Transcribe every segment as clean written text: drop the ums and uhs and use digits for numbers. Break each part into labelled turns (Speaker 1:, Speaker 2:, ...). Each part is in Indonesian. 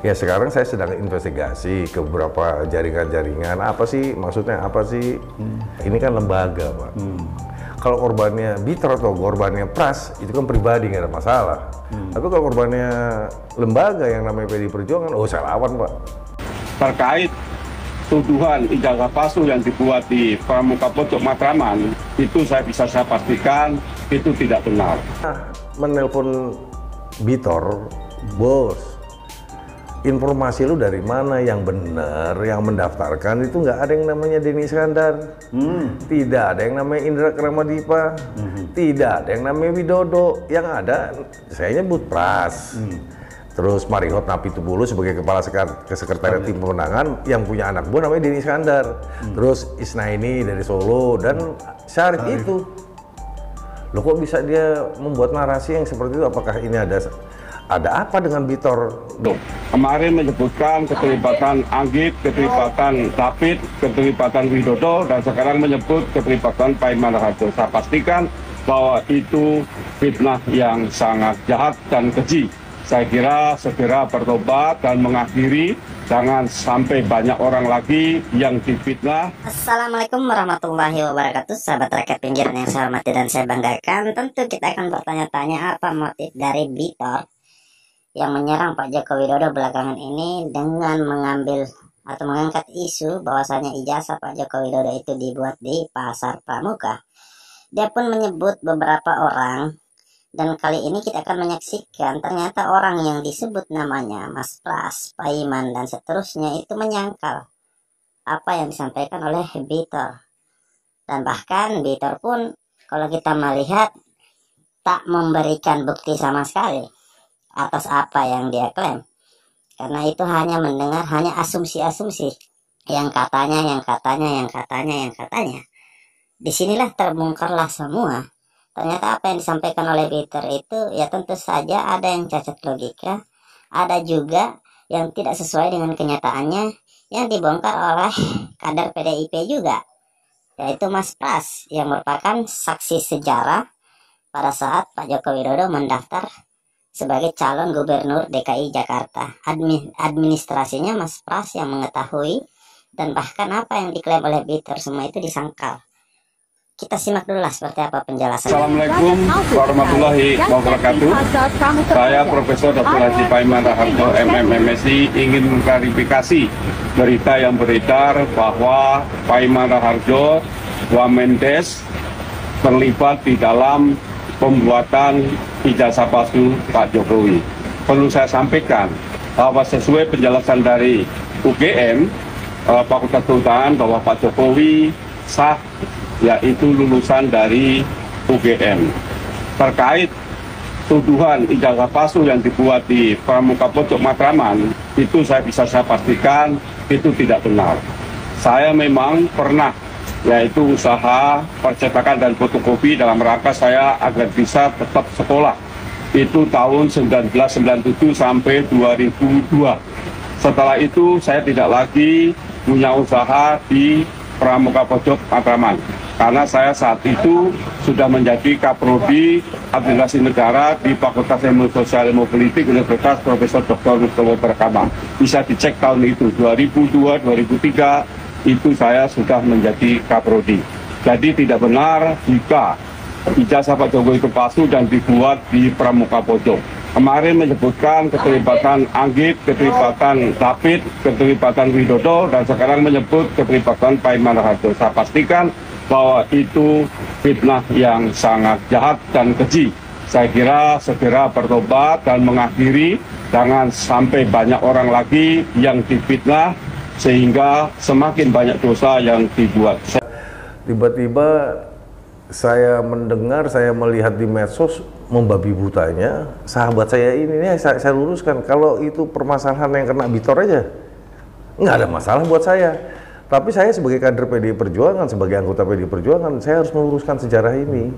Speaker 1: Ya sekarang saya sedang investigasi ke beberapa jaringan-jaringan. Apa sih maksudnya? Apa sih? Ini kan lembaga, Pak. Kalau korbannya Bitter atau korbannya Pras itu kan pribadi, nggak ada masalah. Tapi kalau korbannya lembaga yang namanya PDI Perjuangan, oh saya lawan, Pak.
Speaker 2: Terkait tuduhan ijazah palsu yang dibuat di Pramuka Pojok Matraman, itu saya pastikan itu tidak benar.
Speaker 1: Menelpon Bitor, bos, informasi lu dari mana yang benar, yang mendaftarkan itu nggak ada yang namanya Denny Iskandar, tidak ada yang namanya Indra Kramadipa, tidak ada yang namanya Widodo, yang ada saya nyebut Pras. Terus Marihot Napitupulu sebagai kepala sekretariat tim pemenangan yang punya anak buah namanya Denny Iskandar. Terus Isnaini dari Solo dan Syarif itu. Loh kok bisa dia membuat narasi yang seperti itu? Apakah ini ada apa dengan Bitor?
Speaker 2: Kemarin menyebutkan keterlibatan Anggit, keterlibatan David, keterlibatan Widodo, dan sekarang menyebut keterlibatan Paiman Raharjo. Saya pastikan bahwa itu fitnah yang sangat jahat dan keji. Saya kira segera bertobat dan mengakhiri, jangan sampai banyak orang lagi yang difitnah.
Speaker 3: Assalamualaikum warahmatullahi wabarakatuh, sahabat rakyat pinggiran yang saya hormati dan saya banggakan. Tentu kita akan bertanya-tanya apa motif dari Bitor yang menyerang Pak Joko Widodo belakangan ini dengan mengambil atau mengangkat isu bahwasanya ijazah Pak Joko Widodo itu dibuat di Pasar Pramuka. Dia pun menyebut beberapa orang. Dan kali ini kita akan menyaksikan ternyata orang yang disebut namanya Mas Pras, Paiman, dan seterusnya itu menyangkal apa yang disampaikan oleh Bitor. Dan bahkan Bitor pun kalau kita melihat tak memberikan bukti sama sekali atas apa yang dia klaim. Karena itu hanya mendengar, hanya asumsi-asumsi yang katanya. Disinilah terbongkarlah semua. Ternyata apa yang disampaikan oleh Bitor itu ya tentu saja ada yang cacat logika, ada juga yang tidak sesuai dengan kenyataannya yang dibongkar oleh kader PDIP juga, yaitu Mas Pras yang merupakan saksi sejarah pada saat Pak Joko Widodo mendaftar sebagai calon gubernur DKI Jakarta. Administrasinya Mas Pras yang mengetahui dan bahkan apa yang diklaim oleh Bitor semua itu disangkal. Kita simak dulu lah seperti apa penjelasan.
Speaker 2: Assalamualaikum warahmatullahi wabarakatuh. Saya Profesor Dr. Haji Paiman Raharjo, MMMSI, ingin mengklarifikasi berita yang beredar bahwa Paiman Raharjo, Wamendes, terlibat di dalam pembuatan ijazah palsu Pak Jokowi. Perlu saya sampaikan bahwa sesuai penjelasan dari UGM, Fakultas Kehutanan, bahwa Pak Jokowi sah, yaitu lulusan dari UGM. Terkait tuduhan ijazah palsu yang dibuat di Pramuka Pojok Matraman, itu saya pastikan itu tidak benar. Saya memang pernah yaitu usaha percetakan dan fotokopi dalam rangka saya agar bisa tetap sekolah. Itu tahun 1997 sampai 2002. Setelah itu saya tidak lagi punya usaha di Pramuka Pojok Matraman, karena saya saat itu sudah menjadi Kaprodi Administrasi Negara di Fakultas Ilmu Sosial Ilmu Politik Universitas Profesor Dr. Mustomo Berkama. Bisa dicek tahun itu 2002-2003 itu saya sudah menjadi Kaprodi. Jadi tidak benar jika ijazah Pak Jokowi itu palsu dan dibuat di Pramuka Pojok. Kemarin menyebutkan keterlibatan Anggit, keterlibatan David, keterlibatan Widodo, dan sekarang menyebut keterlibatan Paiman Raharjo. Saya pastikan bahwa itu fitnah yang sangat jahat dan keji. Saya kira segera bertobat dan mengakhiri, jangan sampai banyak orang lagi yang difitnah sehingga semakin banyak dosa yang dibuat.
Speaker 1: Tiba-tiba saya mendengar, saya melihat di medsos membabi butanya sahabat saya ini, saya luruskan kalau itu permasalahan yang kena Bitor aja nggak ada masalah buat saya, tapi saya sebagai kader PDI Perjuangan, sebagai anggota PDI Perjuangan, saya harus meluruskan sejarah ini.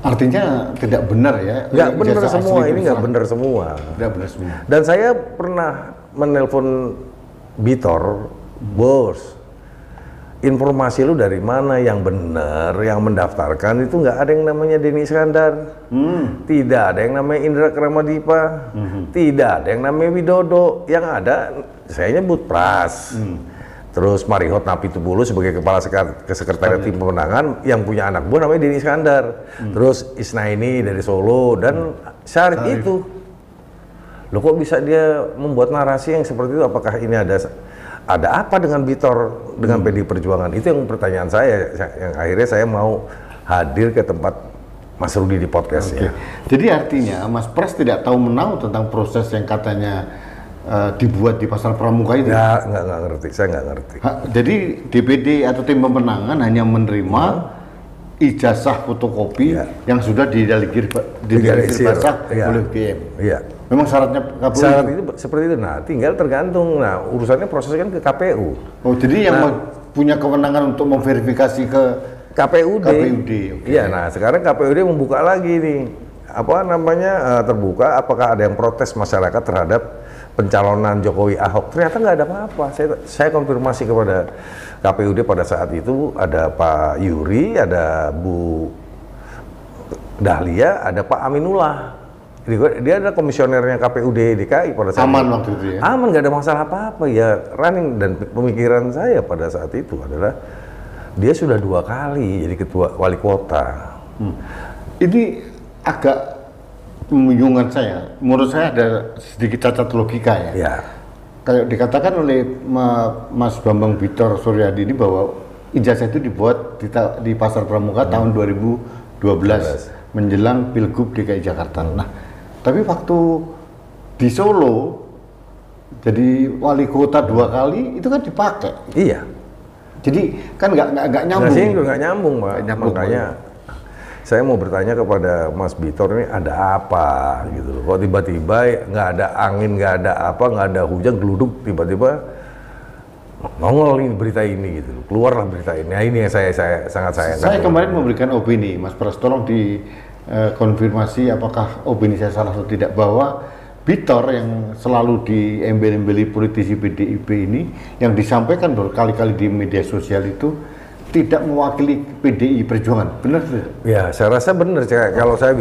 Speaker 4: Artinya tidak benar ya?
Speaker 1: Nggak benar semua, ini nggak benar semua.
Speaker 4: Tidak benar semua.
Speaker 1: Dan saya pernah menelpon Bitor, bos, informasi lu dari mana yang benar, yang mendaftarkan itu nggak ada yang namanya Denny Iskandar, tidak ada yang namanya Indra Kramadipa, tidak ada yang namanya Widodo, yang ada saya nyebut Pras, terus Marihot Napitupulu sebagai kepala sekretariat tim pemenangan yang punya anak buah namanya Denny Iskandar, terus Isnaini dari Solo dan Syarif itu, lo kok bisa dia membuat narasi yang seperti itu? Apakah ini ada apa dengan Bitor, dengan PDI Perjuangan? Itu yang pertanyaan saya, yang akhirnya saya mau hadir ke tempat Mas Rudi di podcastnya.
Speaker 4: Jadi artinya Mas Pras tidak tahu menau tentang proses yang katanya dibuat di Pasar Pramuka itu?
Speaker 1: Nggak ngerti, saya nggak ngerti.
Speaker 4: Jadi DPD atau tim pemenangan hanya menerima ijazah fotokopi yang sudah didelegir basah oleh UGM.
Speaker 1: Iya.
Speaker 4: Memang syaratnya KPU?
Speaker 1: Syarat itu seperti itu. Nah, tinggal tergantung. Nah, urusannya prosesnya kan ke KPU.
Speaker 4: Oh, jadi yang punya kewenangan untuk memverifikasi ke
Speaker 1: KPUD.
Speaker 4: Iya,
Speaker 1: nah sekarang KPUD membuka lagi nih, apa namanya, terbuka. Apakah ada yang protes masyarakat terhadap pencalonan Jokowi Ahok? Ternyata nggak ada apa-apa. Saya konfirmasi kepada KPUD pada saat itu, ada Pak Yuri, ada Bu Dahlia, ada Pak Aminullah. Dia adalah komisionernya KPUD DKI pada saat
Speaker 4: aman
Speaker 1: itu.
Speaker 4: Waktu itu ya?
Speaker 1: Aman, nggak ada masalah apa-apa ya, running. Dan pemikiran saya pada saat itu adalah dia sudah 2 kali jadi ketua wali kota.
Speaker 4: Ini agak membingungkan saya. Menurut saya ada sedikit cacat logika ya.
Speaker 1: Ya.
Speaker 4: Kayak dikatakan oleh Mas Bambang Bitor Suryadi ini bahwa ijazah itu dibuat di Pasar Pramuka tahun 2012 menjelang Pilgub DKI Jakarta. Nah, tapi waktu di Solo jadi wali kota 2 kali itu kan dipakai.
Speaker 1: Iya.
Speaker 4: Jadi kan nggak nyambung.
Speaker 1: Nggak nyambung, Pak. Makanya saya mau bertanya kepada Mas Bitor ini ada apa gitu loh. Kok tiba-tiba nggak ada angin, nggak ada apa, nggak ada hujan, geluduk tiba-tiba nongol ini berita ini gitu loh. Keluarlah berita ini. Nah, ini yang saya sangat sayangkan.
Speaker 4: Saya kemarin memberikan opini, Mas Pras, tolong dikonfirmasi apakah opini saya salah atau tidak, bahwa Bitor yang selalu diembel-embeli politisi PDIP ini yang disampaikan berkali-kali di media sosial itu tidak mewakili PDI Perjuangan, benar tidak?
Speaker 1: Ya, saya rasa benar. Kalau saya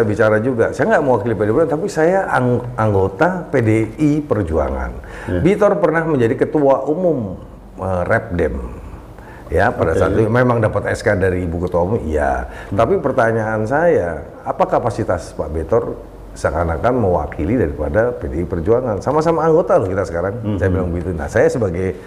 Speaker 1: bicara juga, saya nggak mewakili PDI Perjuangan, tapi saya anggota PDI Perjuangan. Bitor pernah menjadi ketua umum Repdem. Ya, pada saat itu memang dapat SK dari Ibu Ketua Umum, iya. Tapi pertanyaan saya, apa kapasitas Pak Bitor seakan-akan mewakili daripada PDI Perjuangan? Sama-sama anggota loh kita sekarang. Saya bilang begitu. Nah, saya sebagai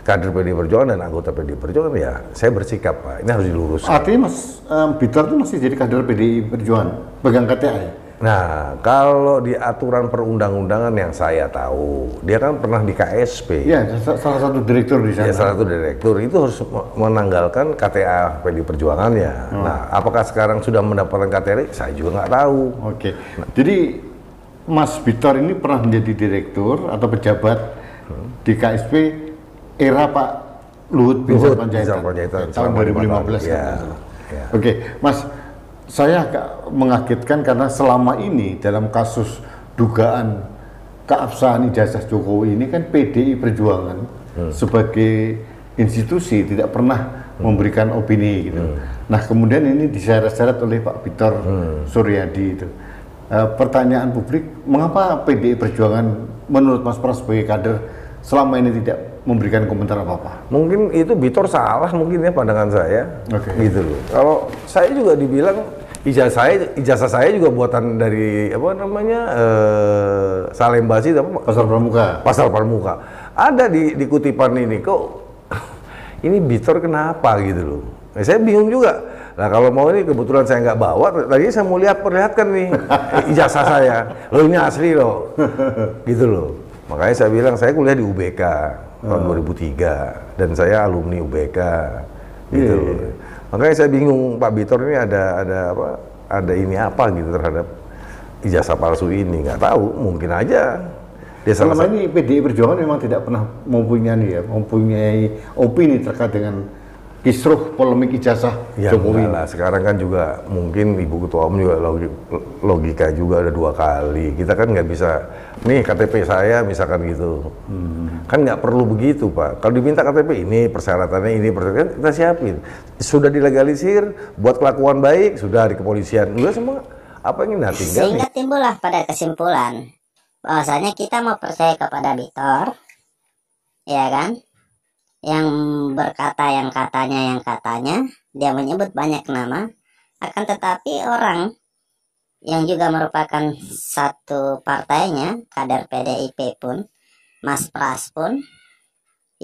Speaker 1: kader PDI Perjuangan dan anggota PDI Perjuangan, ya saya bersikap, Pak, ini harus diluruskan.
Speaker 4: Artinya Mas Bitor itu masih jadi kader PDI Perjuangan, pegang KTA ya?
Speaker 1: Nah, kalau di aturan perundang-undangan yang saya tahu, dia kan pernah di KSP.
Speaker 4: Ya, salah satu direktur di sana.
Speaker 1: Ya, salah satu direktur itu harus menanggalkan KTA PDI Perjuangannya. Nah, apakah sekarang sudah mendapatkan KTA? Saya juga nggak tahu.
Speaker 4: Oke. Jadi Mas Bitor ini pernah menjadi direktur atau pejabat di KSP era Pak Luhut Binsar Panjaitan tahun 2015
Speaker 1: ya.
Speaker 4: Ya. Oke, Mas, saya agak mengagetkan karena selama ini dalam kasus dugaan keabsahan ijazah Jokowi ini kan PDI Perjuangan sebagai institusi tidak pernah memberikan opini gitu. Nah, kemudian ini diseret-seret oleh Pak Bitor Suryadi itu. Pertanyaan publik, mengapa PDI Perjuangan menurut Mas Pras sebagai kader selama ini tidak memberikan komentar apa-apa?
Speaker 1: Mungkin itu Bitor salah mungkin ya pandangan saya. Gitu loh. Kalau saya juga dibilang ijazah saya juga buatan dari apa namanya Salemba sih,
Speaker 4: Pasar Pramuka.
Speaker 1: Pasar Pramuka. Ada di kutipan ini, kok ini Bitor kenapa gitu loh. Saya bingung juga. Nah, kalau mau ini kebetulan saya nggak bawa, tadi saya mau perlihatkan nih ijazah saya. Loh, ini asli loh. Gitu loh. Makanya saya bilang saya kuliah di UBK tahun 2003 dan saya alumni UBK. Gitu loh. Makanya saya bingung Pak Bitor ini ada ini apa gitu terhadap ijazah palsu ini, nggak tahu, mungkin aja dia
Speaker 4: selama ini PDI Perjuangan memang tidak pernah mempunyai opini terkait dengan kisruh polemik ijazah
Speaker 1: Ya
Speaker 4: Jokowi?
Speaker 1: enggak lah, sekarang kan juga mungkin Ibu Ketua Umum juga logika juga ada 2 kali. Kita kan nggak bisa, nih KTP saya misalkan gitu. Kan nggak perlu begitu Pak. Kalau diminta KTP ini persyaratannya ini, persyaratannya kita siapin. Sudah dilegalisir, buat kelakuan baik, sudah di kepolisian. Udah semua, apa yang tinggal nih?
Speaker 3: Sehingga timbullah pada kesimpulan bahwasanya kita mau percaya kepada Bitor, ya kan? Yang berkata yang katanya, dia menyebut banyak nama, akan tetapi orang yang juga merupakan satu partainya, kader PDIP pun, Mas Pras pun,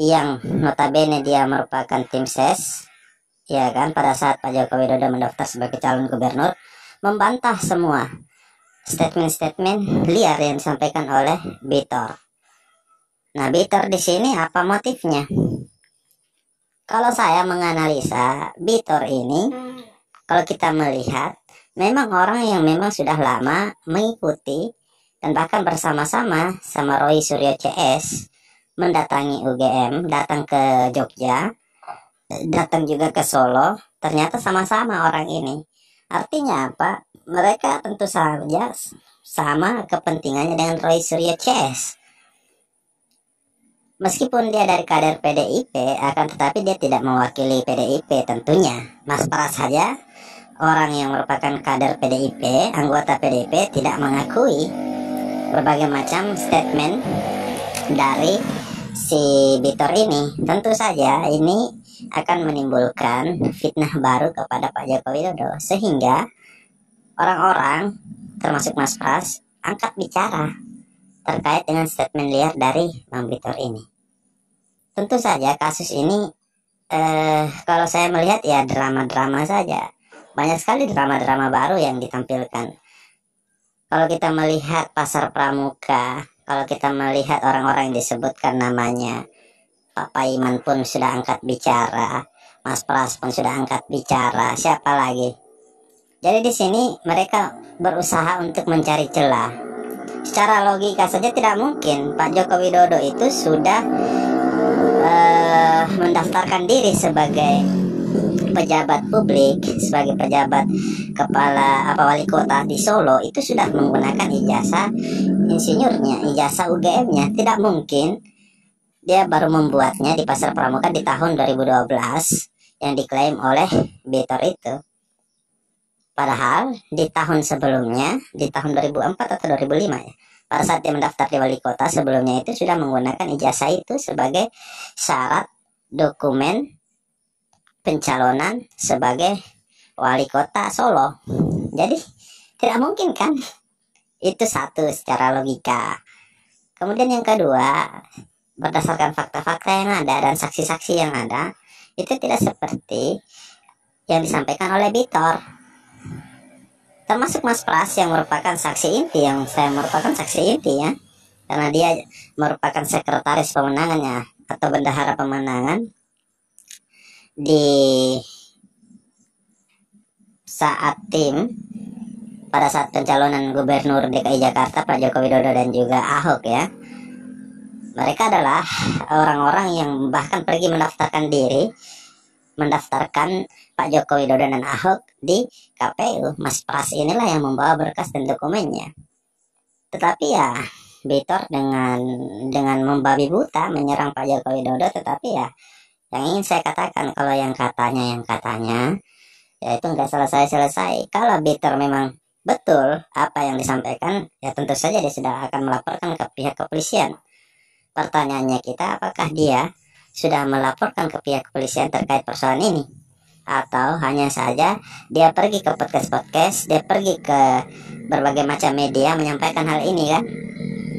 Speaker 3: yang notabene dia merupakan tim ses, ya kan, pada saat Pak Joko Widodo mendaftar sebagai calon gubernur, membantah semua statement-statement liar yang disampaikan oleh Bitor. Nah, Bitor di sini apa motifnya? Kalau saya menganalisa Bitor ini, kalau kita melihat, memang orang yang memang sudah lama mengikuti dan bahkan bersama-sama sama Roy Suryo CS mendatangi UGM, datang ke Jogja, datang juga ke Solo, ternyata sama-sama orang ini. Artinya apa? Mereka tentu saja sama kepentingannya dengan Roy Suryo CS. Meskipun dia dari kader PDIP, akan tetapi dia tidak mewakili PDIP tentunya. Mas Pras saja, orang yang merupakan kader PDIP, anggota PDIP, tidak mengakui berbagai macam statement dari si Bitor ini. Tentu saja ini akan menimbulkan fitnah baru kepada Pak Joko Widodo, sehingga orang-orang, termasuk Mas Pras, angkat bicara terkait dengan statement liar dari Bang Bitor ini. Tentu saja kasus ini kalau saya melihat ya drama-drama saja. Banyak sekali drama-drama baru yang ditampilkan. Kalau kita melihat Pasar Pramuka, kalau kita melihat orang-orang yang disebutkan namanya, Pak Paiman pun sudah angkat bicara, Mas Pras pun sudah angkat bicara, siapa lagi? Jadi di sini mereka berusaha untuk mencari celah. Secara logika saja tidak mungkin Pak Joko Widodo itu sudah mendaftarkan diri sebagai pejabat publik, sebagai pejabat kepala wali kota di Solo, itu sudah menggunakan ijazah insinyurnya, ijazah UGM-nya. Tidak mungkin dia baru membuatnya di Pasar Pramuka di tahun 2012 yang diklaim oleh Bitor itu. Padahal di tahun sebelumnya, di tahun 2004 atau 2005 ya, pada saat dia mendaftar di wali kota sebelumnya itu sudah menggunakan ijazah itu sebagai syarat dokumen pencalonan sebagai wali kota Solo. Jadi tidak mungkin kan? Itu satu secara logika. Kemudian yang kedua, berdasarkan fakta-fakta yang ada dan saksi-saksi yang ada, itu tidak seperti yang disampaikan oleh Bitor. Termasuk Mas Pras yang merupakan saksi inti, yang saya merupakan saksi inti ya, karena dia merupakan sekretaris pemenangannya atau bendahara pemenangan di saat tim pada saat pencalonan gubernur DKI Jakarta Pak Joko Widodo dan juga Ahok ya. Mereka adalah orang-orang yang bahkan pergi mendaftarkan Pak Joko Widodo dan Ahok di KPU. Mas Pras inilah yang membawa berkas dan dokumennya. Tetapi ya Bitor dengan membabi buta menyerang Pak Joko Widodo. Tetapi ya yang ingin saya katakan, kalau yang katanya ya itu nggak selesai. Kalau Bitor memang betul apa yang disampaikan, ya tentu saja dia sudah akan melaporkan ke pihak kepolisian. Pertanyaannya kita, apakah dia sudah melaporkan ke pihak kepolisian terkait persoalan ini, atau hanya saja dia pergi ke podcast, dia pergi ke berbagai macam media menyampaikan hal ini kan,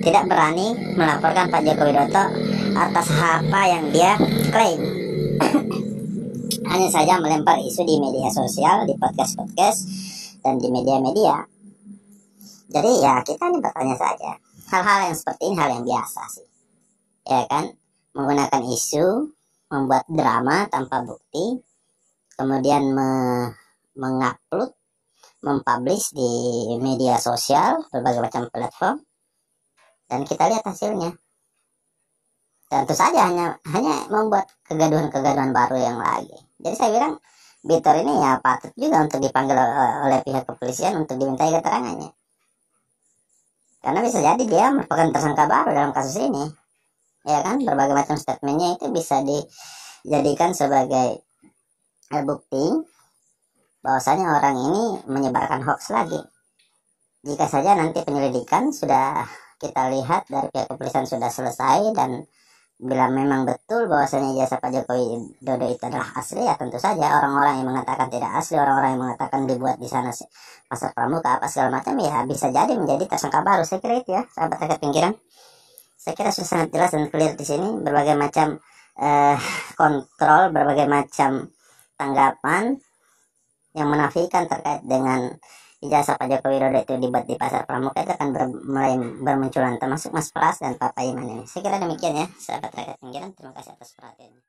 Speaker 3: tidak berani melaporkan Pak Joko Widodo atas apa yang dia klaim. Hanya saja melempar isu di media sosial, di podcast dan di media-media. Jadi ya kita ini bertanya saja, hal-hal yang seperti ini hal yang biasa sih, ya kan? Menggunakan isu, membuat drama tanpa bukti, kemudian mengupload, mempublish di media sosial, berbagai macam platform, dan kita lihat hasilnya. Tentu saja hanya membuat kegaduhan-kegaduhan baru yang lagi. Jadi saya bilang Bitor ini ya patut juga untuk dipanggil oleh pihak kepolisian untuk dimintai keterangannya. Karena bisa jadi dia merupakan tersangka baru dalam kasus ini. Ya kan, berbagai macam statementnya itu bisa dijadikan sebagai bukti bahwasanya orang ini menyebarkan hoax lagi. Jika saja nanti penyelidikan sudah kita lihat dari pihak kepolisian sudah selesai dan bila memang betul bahwasanya ijazah Pak Joko Widodo itu adalah asli, ya tentu saja orang-orang yang mengatakan tidak asli, orang-orang yang mengatakan dibuat di sana pasar pramuka apa segala macam, ya bisa jadi menjadi tersangka baru. Saya kira itu ya, sahabat rakyat pinggiran. Saya kira sudah sangat jelas dan clear di sini, berbagai macam kontrol, berbagai macam tanggapan yang menafikan terkait dengan ijazah Pak Joko Widodo itu dibuat di pasar pramuka itu akan mulai bermunculan, termasuk Mas Pras dan Pak Paiman ini. Saya kira demikian ya, sahabat rakyat pinggiran. Terima kasih atas perhatiannya.